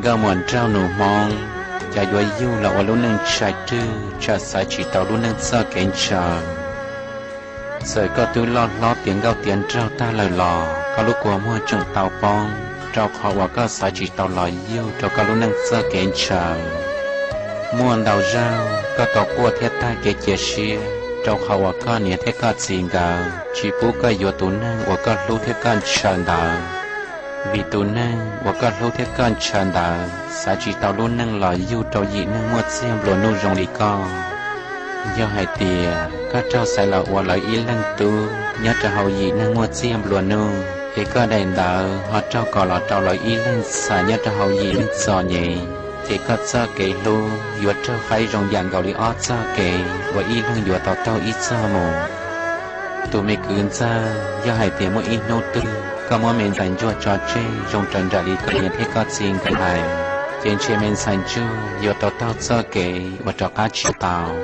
gạo muộn trao nụ mong cha dối yêu là ở lúc nâng trái tư cha sai chỉ tàu lúc nâng sơ kén chờ sợi có túi lo tiếng gạo tiền trao ta lời lò có lúc của mua trồng tàu bong trao họ và có sai chỉ tàu lò yêu trao có lúc nâng sơ kén chờ muôn đầu rau có tàu cua thiết ta kê chia xia trao họ và có nhẹ thế có xin gạo chỉ bố có yếu tố nâng và có lúc thế con chờ đợi vì tụ năng và có lâu thế con tràn đà xã chỉ tàu luôn năng lời yêu trâu dị năng mua xem luôn nuôi rong đi con do hai tìa các trâu sai là và lời ý lăng tu nhớ trâu hậu dị năng mua xem luôn nuôi thì có đèn đờ họ trâu còn là trâu lời ý lăng xã nhớ trâu hậu dị năng sò nhẹ thì có cho kể lu vừa trâu phải rong dạng gạo đi ót cho kể và ý lăng vừa tàu tàu ít cho mù tụi mày cứ ra do hai tìa mua ít nô tư có mỗi mình dành cho trò chơi trong trận đại lý có nhận thấy có xin cái này trên chơi mình dành cho nhiều tàu tàu sơ kể và trò cá chịu tàu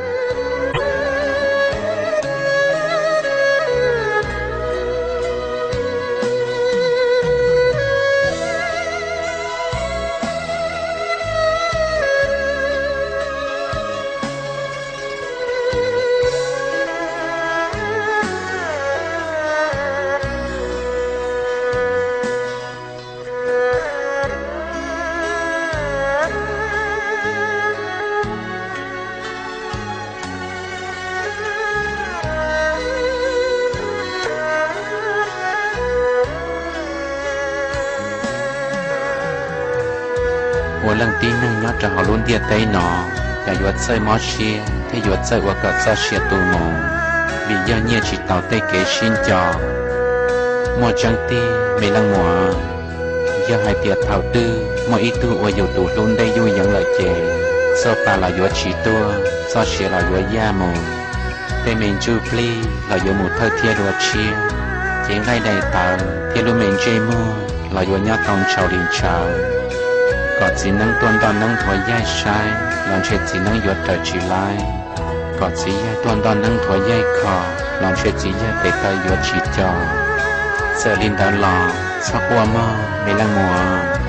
我冷丁能要正好轮点带喏，要有在毛些，他有在我个在些多么，vì do nhẹ chỉ tàu tây kế xin cho, mua trắng ti mấy lăng mùa, do hai tiệt thảo tư, mua ít tu ở dầu tủ luôn đây vui dẫn lời chè, sau pa là do chỉ tua, sau xe là do da mù, tây mình chu pli là do một thơ thiê đồ chia, tiếng lai đầy tàu, thiê luôn mình chơi mua, là do nhát tông chào đình chào. Có chỉ nâng tuần đòn nâng thổi dây sai, làm chuyện chỉ nâng yuột trở chỉ lại. Có chỉ dây tuần đòn nâng thổi dây khó, làm chuyện chỉ dây tệ tay yuột chỉ cho. Sợ linh đã lò, sao qua mơ, mấy lăng mùa.